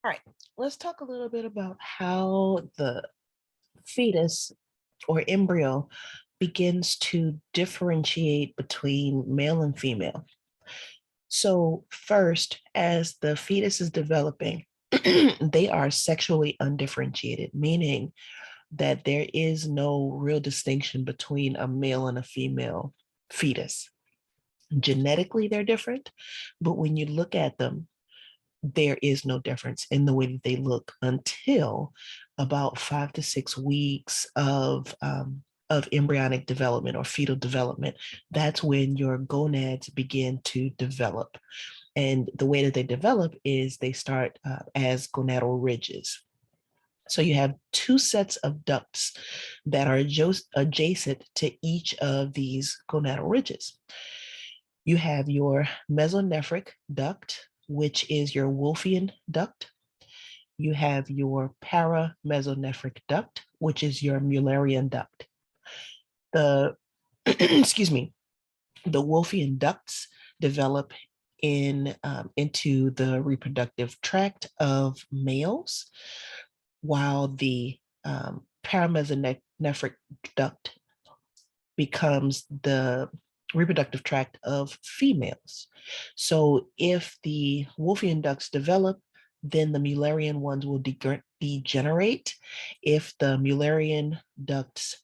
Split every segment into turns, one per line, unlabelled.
All right, let's talk a little bit about how the fetus or embryo begins to differentiate between male and female. So, first, as the fetus is developing, they are sexually undifferentiated, meaning that there is no real distinction between a male and a female fetus. Genetically, they're different, but when you look at them, there is no difference in the way that they look until about 5 to 6 weeks of embryonic development or fetal development. That's when your gonads begin to develop. And the way that they develop is they start as gonadal ridges. So you have two sets of ducts that are adjacent to each of these gonadal ridges. You have your mesonephric duct, which is your Wolffian duct. You have your paramesonephric duct, which is your Mullerian duct. The excuse me, the Wolffian ducts develop into the reproductive tract of males, while the paramesonephric duct becomes the reproductive tract of females. So if the Wolffian ducts develop, then the Mullerian ones will degenerate. If the Mullerian ducts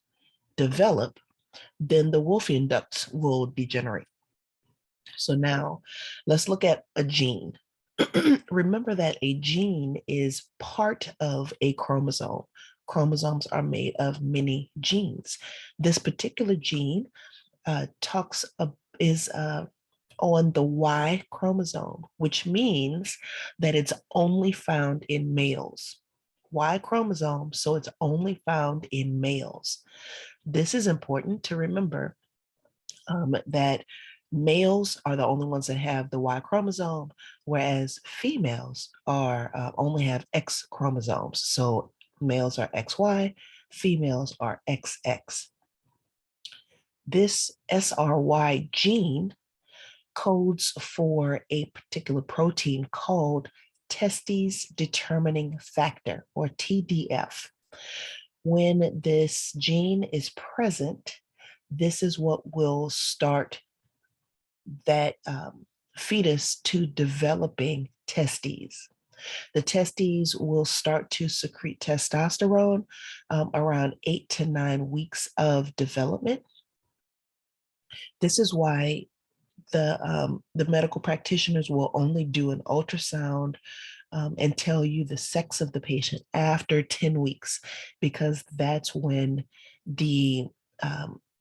develop, then the Wolffian ducts will degenerate. So now let's look at a gene. Remember that a gene is part of a chromosome. Chromosomes are made of many genes. This particular gene is on the Y chromosome, which means that it's only found in males. Y chromosome, so it's only found in males. This is important to remember that males are the only ones that have the Y chromosome, whereas females are only have X chromosomes. So males are XY, females are XX. This SRY gene codes for a particular protein called testes determining factor, or TDF. When this gene is present, this is what will start that fetus to developing testes. The testes will start to secrete testosterone around 8 to 9 weeks of development. This is why the medical practitioners will only do an ultrasound and tell you the sex of the patient after 10 weeks, because that's when the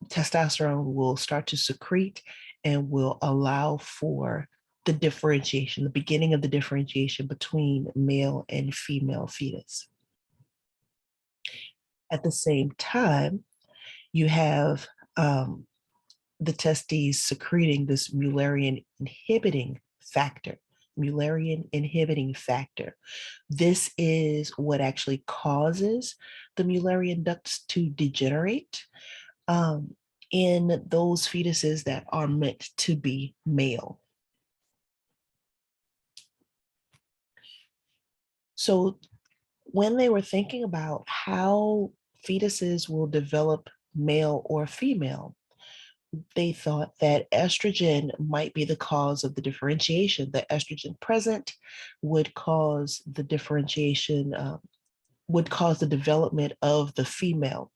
testosterone will start to secrete and will allow for the differentiation, the beginning of the differentiation between male and female fetus. At the same time, you have the testes secreting this Mullerian inhibiting factor. Mullerian inhibiting factor. This is what actually causes the Mullerian ducts to degenerate in those fetuses that are meant to be male. So when they were thinking about how fetuses will develop male or female, they thought that estrogen might be the cause of the differentiation. The estrogen present would cause the differentiation, would cause the development of the female.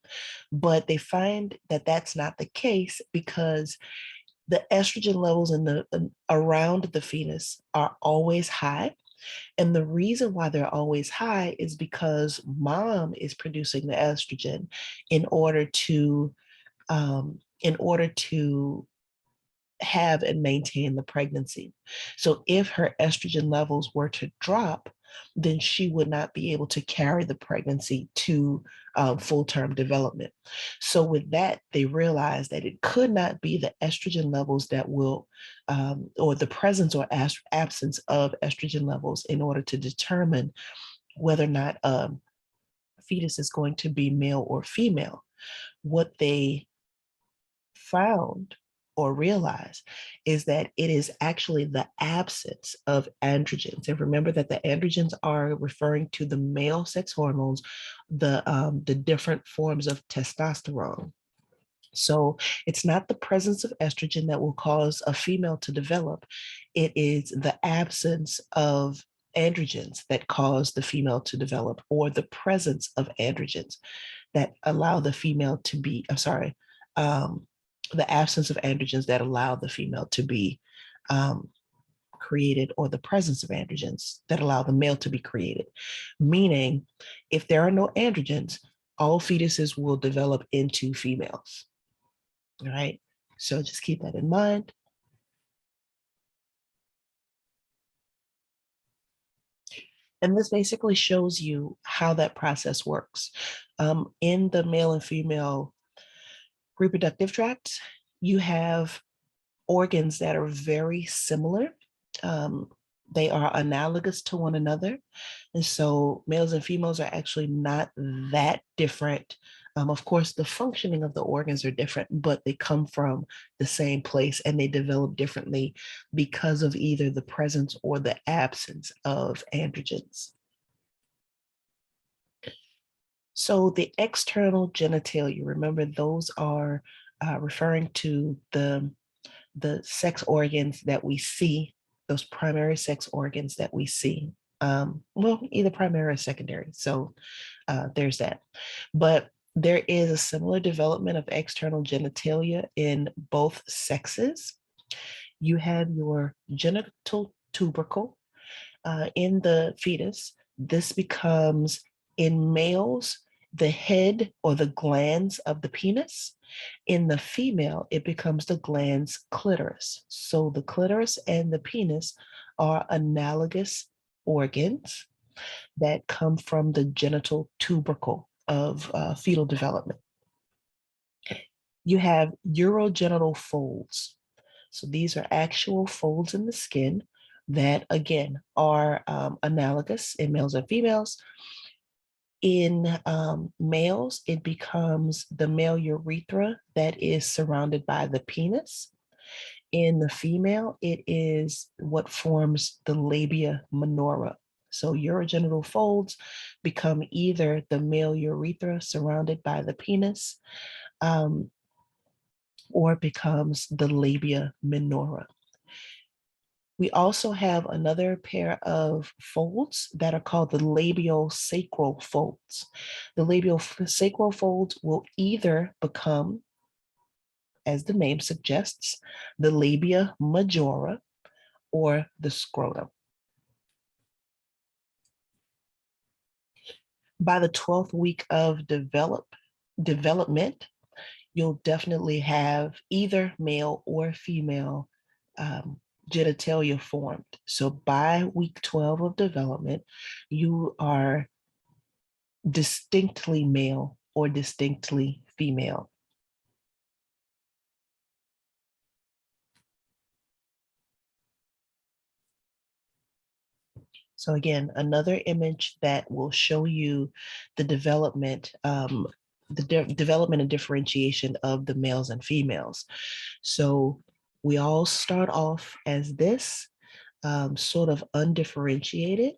But they find that that's not the case, because the estrogen levels around the fetus are always high. And the reason why they're always high is because mom is producing the estrogen in order to have and maintain the pregnancy. So if her estrogen levels were to drop, then she would not be able to carry the pregnancy to full-term development. So with that, they realized that it could not be the estrogen levels that will, or the presence or absence of estrogen levels in order to determine whether or not a fetus is going to be male or female. What they found or realize is that it is actually the absence of androgens. And remember that the androgens are referring to the male sex hormones, the different forms of testosterone. So it's not the presence of estrogen that will cause a female to develop. It is the absence of androgens that cause the female to develop, or the presence of androgens that allow the female to be, the absence of androgens that allow the female to be um, created, or the presence of androgens that allow the male to be created. Meaning, if there are no androgens, all fetuses will develop into females. All right. So just keep that in mind. And this basically shows you how that process works. In the male and female reproductive tracts, you have organs that are very similar. Um, they are analogous to one another. And so males and females are actually not that different. Of course, the functioning of the organs are different, but they come from the same place and they develop differently because of either the presence or the absence of androgens. So the external genitalia, remember those are referring to the sex organs that we see, those primary sex organs that we see. Well, either primary or secondary. So there's that. But there is a similar development of external genitalia in both sexes. You have your genital tubercle in the fetus. This becomes, in males, the head or the glands of the penis. In the female, it becomes the glands clitoris. So the clitoris and the penis are analogous organs that come from the genital tubercle of fetal development. You have urogenital folds. So these are actual folds in the skin that, again, are analogous in males and females. In males, it becomes the male urethra that is surrounded by the penis. In the female, it is what forms the labia minora. So urogenital folds become either the male urethra surrounded by the penis, or becomes the labia minora. We also have another pair of folds that are called the labial-sacral folds. The labial-sacral folds will either become, as the name suggests, the labia majora or the scrotum. By the 12th week of development, you'll definitely have either male or female genitalia formed. So by week 12 of development, you are distinctly male or distinctly female. So again, another image that will show you the development, development and differentiation of the males and females. So we all start off as this, sort of undifferentiated.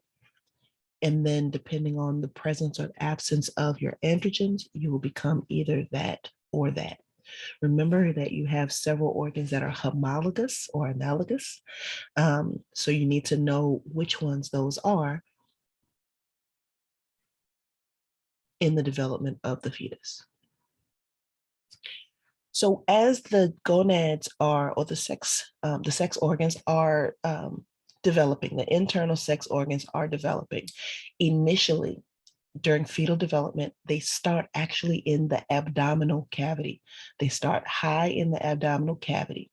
And then depending on the presence or absence of your androgens, you will become either that or that. Remember that you have several organs that are homologous or analogous. So you need to know which ones those are in the development of the fetus. So as the gonads are, or the sex organs are developing, the internal sex organs are developing, initially during fetal development, they start actually in the abdominal cavity. They start high in the abdominal cavity.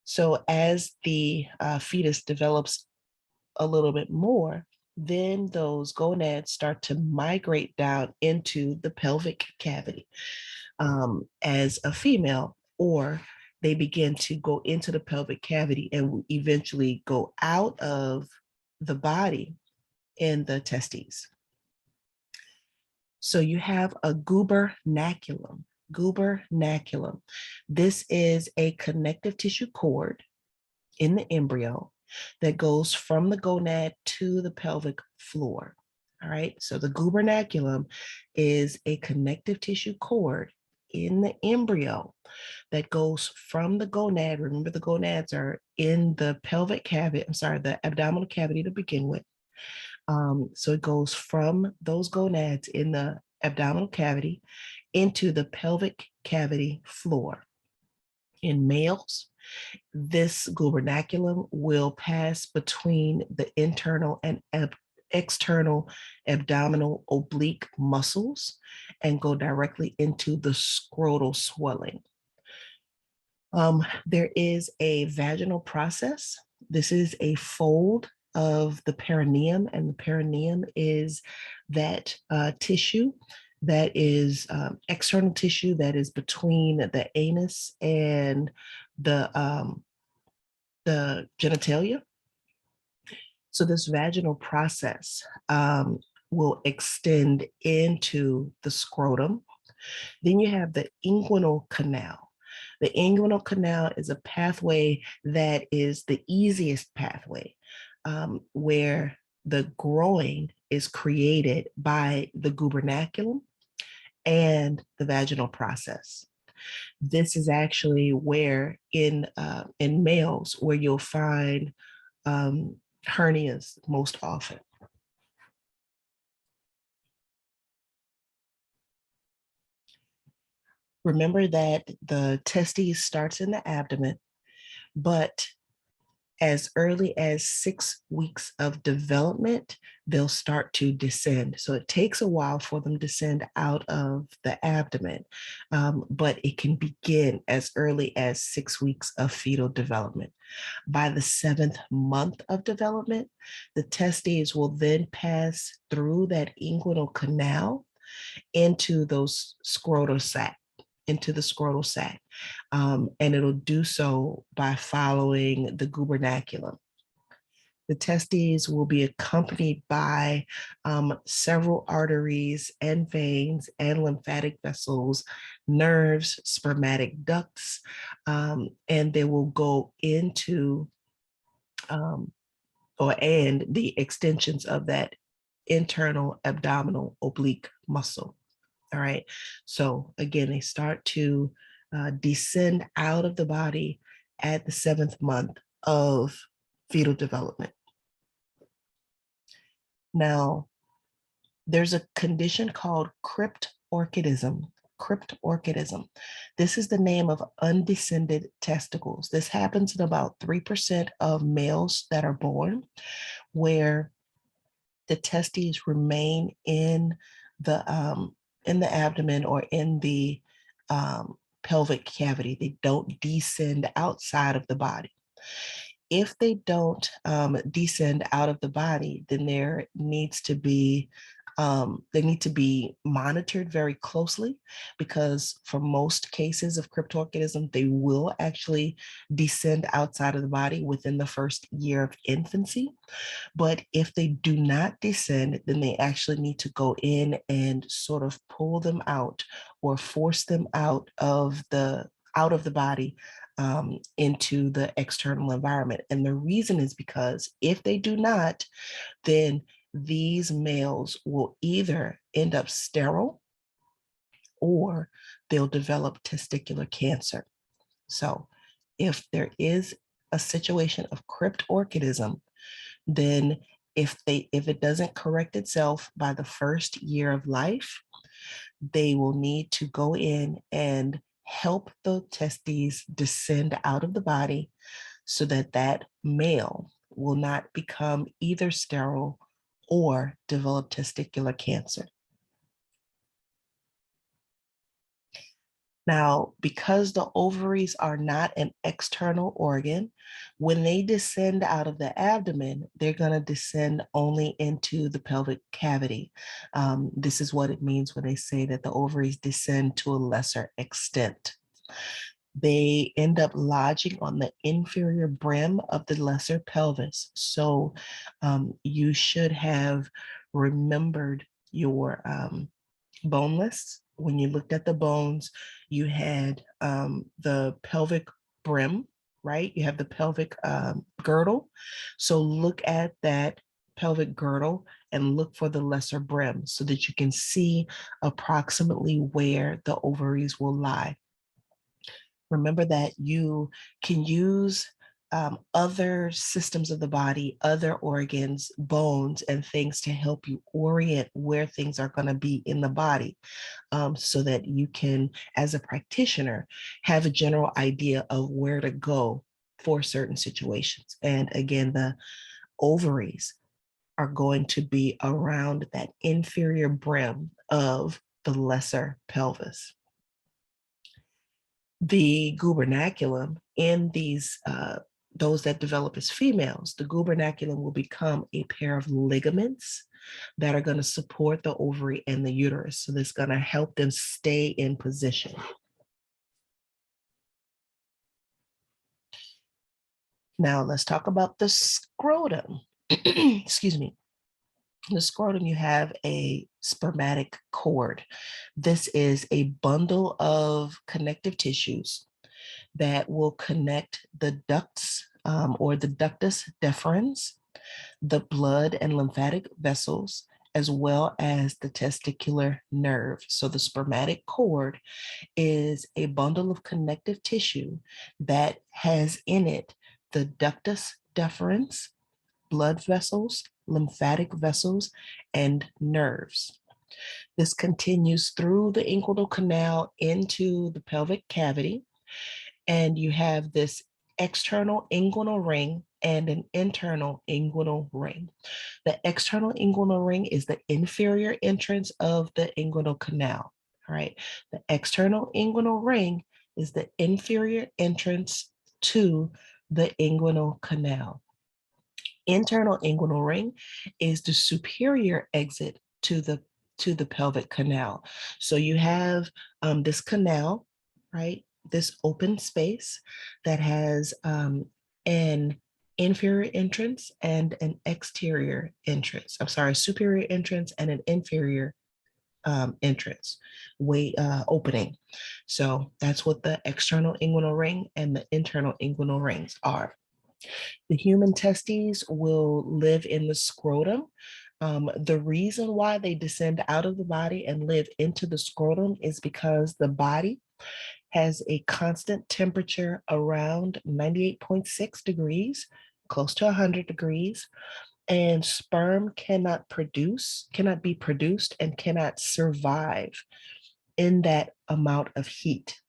So as the fetus develops a little bit more, then those gonads start to migrate down into the pelvic cavity as a female, or they begin to go into the pelvic cavity and eventually go out of the body in the testes. So you have a gubernaculum. gubernaculum. This is a connective tissue cord in the embryo that goes from the gonad to the pelvic floor. All right, so the gubernaculum is a connective tissue cord in the embryo that goes from the gonad. Remember, the gonads are in the pelvic cavity, the abdominal cavity to begin with. So it goes from those gonads in the abdominal cavity into the pelvic cavity floor. In males, this gubernaculum will pass between the internal and external abdominal oblique muscles and go directly into the scrotal swelling. There is a vaginal process. This is a fold of the perineum, and the perineum is that tissue that is external tissue that is between the anus and the genitalia. So this vaginal process will extend into the scrotum. Then you have the inguinal canal. The inguinal canal is a pathway that is the easiest pathway, where the growing is created by the gubernaculum and the vaginal process. This is actually where in males where you'll find hernias most often. Remember that the testes starts in the abdomen, but as early as 6 weeks of development, they'll start to descend. So it takes a while for them to descend out of the abdomen, but it can begin as early as 6 weeks of fetal development. By the 7th month of development, the testes will then pass through that inguinal canal into those scrotal sac, into the scrotal sac. And it'll do so by following the gubernaculum. The testes will be accompanied by several arteries and veins and lymphatic vessels, nerves, spermatic ducts, and they will go into and the extensions of that internal abdominal oblique muscle. All right. So again, they start to descend out of the body at the 7th month of fetal development. Now, there's a condition called cryptorchidism. Cryptorchidism. This is the name of undescended testicles. This happens in about 3% of males that are born, where the testes remain in the abdomen or in the pelvic cavity. They don't descend outside of the body. If they don't descend out of the body, then there needs to be they need to be monitored very closely, because for most cases of cryptorchidism, they will actually descend outside of the body within the first year of infancy. But if they do not descend, then they actually need to go in and sort of pull them out or force them out of the body into the external environment. And the reason is because if they do not, then these males will either end up sterile or they'll develop testicular cancer. So if there is a situation of cryptorchidism, then if it doesn't correct itself by the first year of life, they will need to go in and help the testes descend out of the body so that that male will not become either sterile or develop testicular cancer. Now, because the ovaries are not an external organ, when they descend out of the abdomen, they're going to descend only into the pelvic cavity. This is what it means when they say that the ovaries descend to a lesser extent. They end up lodging on the inferior brim of the lesser pelvis. So you should have remembered your boneless when you looked at the bones, you had the pelvic brim, right? You have the pelvic girdle. So look at that pelvic girdle and look for the lesser brim so that you can see approximately where the ovaries will lie. Remember that you can use other systems of the body, other organs, bones, and things to help you orient where things are going to be in the body, so that you can, as a practitioner, have a general idea of where to go for certain situations. And again, the ovaries are going to be around that inferior brim of the lesser pelvis. The gubernaculum in those that develop as females, the gubernaculum will become a pair of ligaments that are going to support the ovary and the uterus. So that's going to help them stay in position. Now let's talk about the scrotum. Excuse me. The scrotum, you have a spermatic cord. This is a bundle of connective tissues that will connect the ducts or the ductus deferens, the blood and lymphatic vessels, as well as the testicular nerve. So the spermatic cord is a bundle of connective tissue that has in it the ductus deferens, blood vessels, lymphatic vessels, and nerves. This continues through the inguinal canal into the pelvic cavity, and you have this external inguinal ring and an internal inguinal ring. The external inguinal ring is the inferior entrance of the inguinal canal, all right? The external inguinal ring is the inferior entrance to the inguinal canal. Internal inguinal ring is the superior exit to the pelvic canal. So you have this canal, right? This open space that has an inferior entrance and an exterior entrance. I'm sorry, superior entrance and an inferior entrance opening. So that's what the external inguinal ring and the internal inguinal rings are. The human testes will live in the scrotum. The reason why they descend out of the body and live into the scrotum is because the body has a constant temperature around 98.6 degrees, close to 100 degrees, and sperm cannot be produced, and cannot survive in that amount of heat.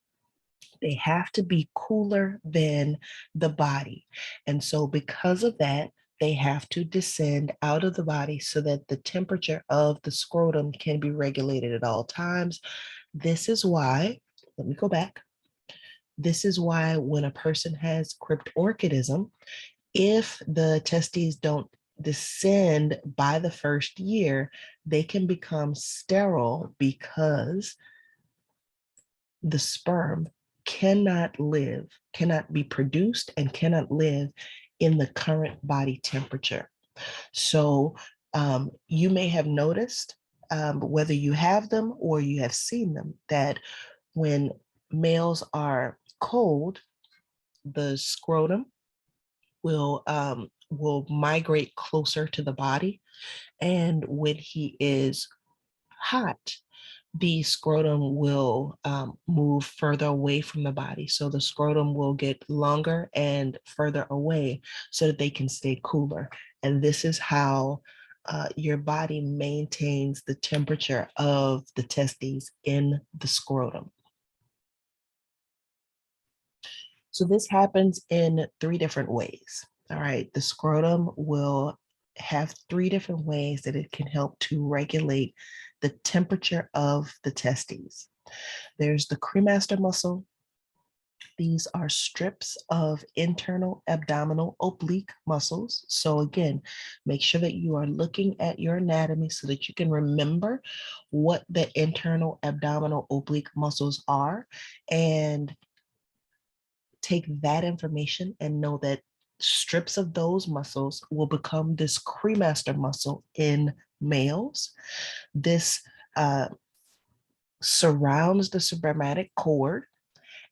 They have to be cooler than the body. And so because of that, they have to descend out of the body so that the temperature of the scrotum can be regulated at all times. This is why, let me go back. This is why when a person has cryptorchidism, if the testes don't descend by the first year, they can become sterile because the sperm cannot be produced, and cannot live in the current body temperature. So you may have noticed, whether you have them or you have seen them, that when males are cold, the scrotum will migrate closer to the body, and when he is hot, the scrotum will move further away from the body. So the scrotum will get longer and further away so that they can stay cooler. And this is how your body maintains the temperature of the testes in the scrotum. So this happens in 3 different ways. All right, the scrotum will have 3 different ways that it can help to regulate the temperature of the testes. There's the cremaster muscle. These are strips of internal abdominal oblique muscles. So again, make sure that you are looking at your anatomy so that you can remember what the internal abdominal oblique muscles are, and take that information and know that strips of those muscles will become this cremaster muscle in males. This surrounds the spermatic cord.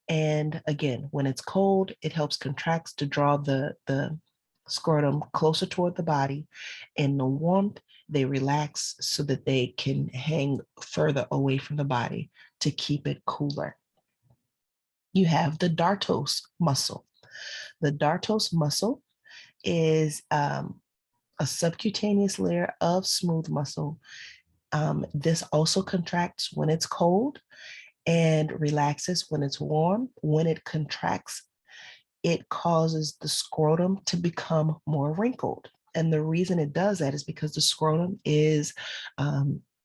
And again, when it's cold, it helps contracts to draw the scrotum closer toward the body. In the warmth, they relax so that they can hang further away from the body to keep it cooler. You have the dartos muscle. The dartos muscle is a subcutaneous layer of smooth muscle. This also contracts when it's cold and relaxes when it's warm. When it contracts, it causes the scrotum to become more wrinkled. And the reason it does that is because the scrotum is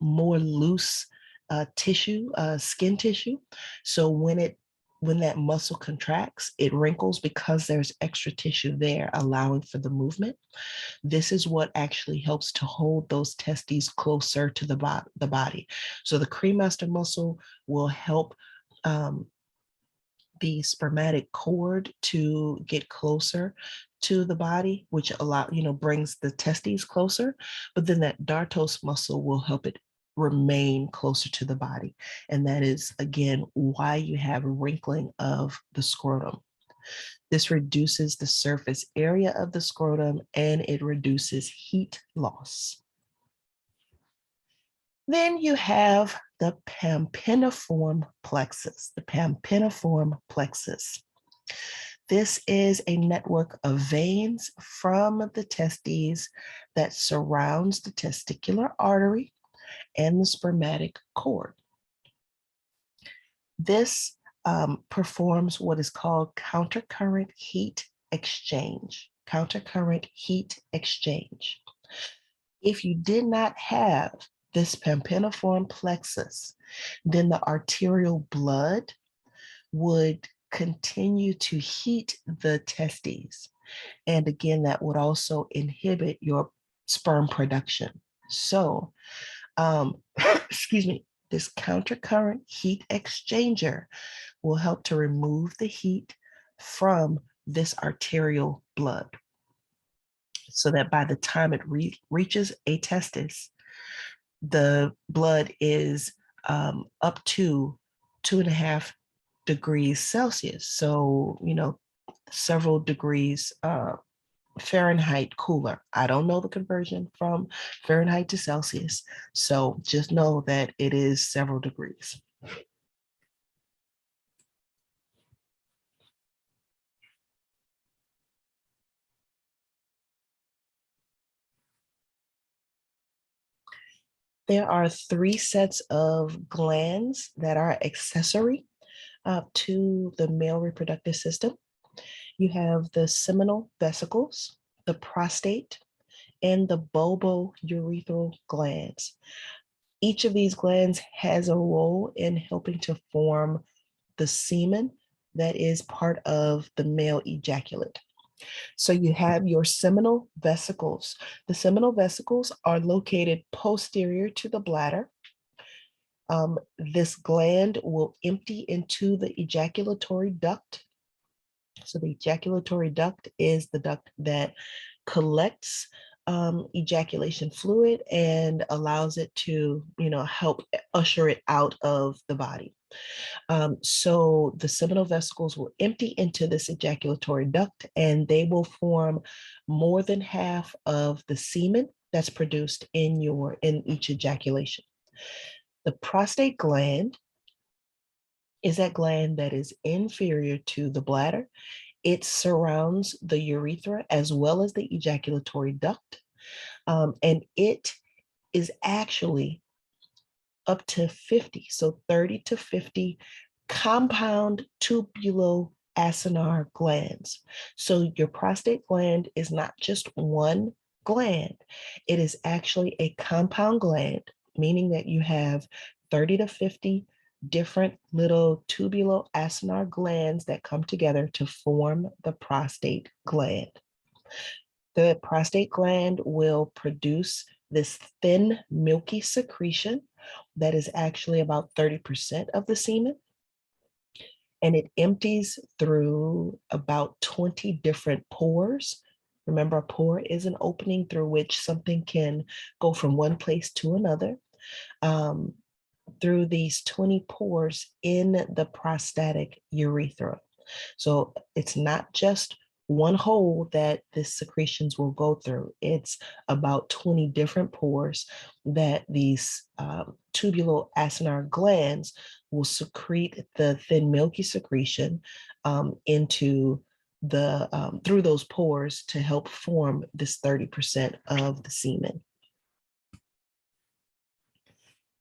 more loose tissue, skin tissue. So when that muscle contracts, it wrinkles because there's extra tissue there allowing for the movement. This is what actually helps to hold those testes closer to the body. So the cremaster muscle will help the spermatic cord to get closer to the body, which brings the testes closer. But then that dartos muscle will help it remain closer to the body. And that is, again, why you have wrinkling of the scrotum. This reduces the surface area of the scrotum and it reduces heat loss. Then you have the pampiniform plexus, the pampiniform plexus. This is a network of veins from the testes that surrounds the testicular artery and the spermatic cord. This performs what is called countercurrent heat exchange. Countercurrent heat exchange. If you did not have this pampiniform plexus, then the arterial blood would continue to heat the testes. And again, that would also inhibit your sperm production. So, excuse me, this countercurrent heat exchanger will help to remove the heat from this arterial blood so that by the time it reaches a testis, the blood is up to 2.5 degrees Celsius. So, several degrees Fahrenheit cooler. I don't know the conversion from Fahrenheit to Celsius. So just know that it is several degrees. There are 3 sets of glands that are accessory to the male reproductive system. You have the seminal vesicles, the prostate, and the bulbourethral glands. Each of these glands has a role in helping to form the semen that is part of the male ejaculate. So you have your seminal vesicles. The seminal vesicles are located posterior to the bladder. This gland will empty into the ejaculatory duct. So the ejaculatory duct is the duct that collects ejaculation fluid and allows it to, help usher it out of the body. So the seminal vesicles will empty into this ejaculatory duct and they will form more than half of the semen that's produced in each ejaculation. The prostate gland is that gland that is inferior to the bladder. It surrounds the urethra as well as the ejaculatory duct. And it is actually up to 50, so 30 to 50 compound tubuloacinar glands. So your prostate gland is not just one gland, it is actually a compound gland, meaning that you have 30 to 50 different little tubuloacinar glands that come together to form the prostate gland. The prostate gland will produce this thin, milky secretion that is actually about 30% of the semen. And it empties through about 20 different pores. Remember, a pore is an opening through which something can go from one place to another. through these 20 pores in the prostatic urethra. So it's not just one hole that the secretions will go through. It's about 20 different pores that these tubuloacinar glands will secrete the thin milky secretion into the through those pores to help form this 30% of the semen.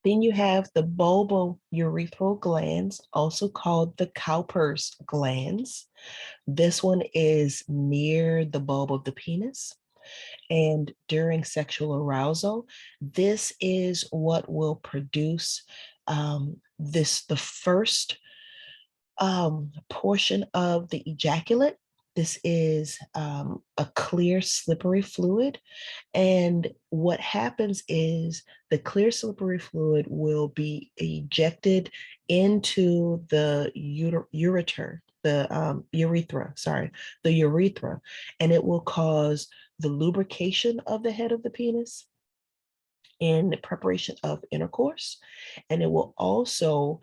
Then you have the bulbourethral glands, also called the Cowper's glands. This one is near the bulb of the penis. And during sexual arousal, this is what will produce the first portion of the ejaculate. This is a clear, slippery fluid. And what happens is the clear, slippery fluid will be ejected into the urethra, the urethra, and it will cause the lubrication of the head of the penis in preparation of intercourse. And it will also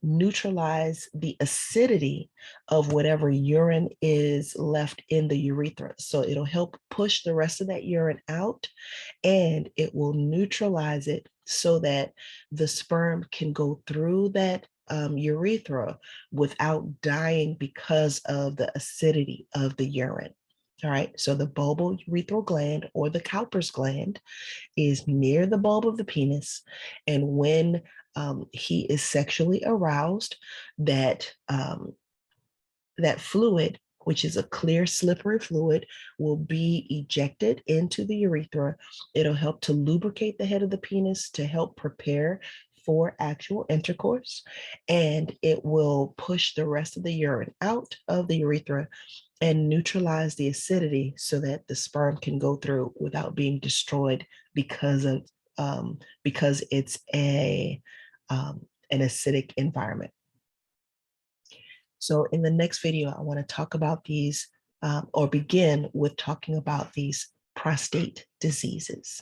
neutralize the acidity of whatever urine is left in the urethra. So it'll help push the rest of that urine out, and it will neutralize it so that the sperm can go through that urethra without dying because of the acidity of the urine. All right, so the bulbourethral gland, or the Cowper's gland, is near the bulb of the penis. And when he is sexually aroused, that fluid, which is a clear, slippery fluid, will be ejected into the urethra. It'll help to lubricate the head of the penis to help prepare for actual intercourse, and it will push the rest of the urine out of the urethra and neutralize the acidity so that the sperm can go through without being destroyed because it's an acidic environment. So in the next video, I want to talk about these or begin with talking about these prostate diseases.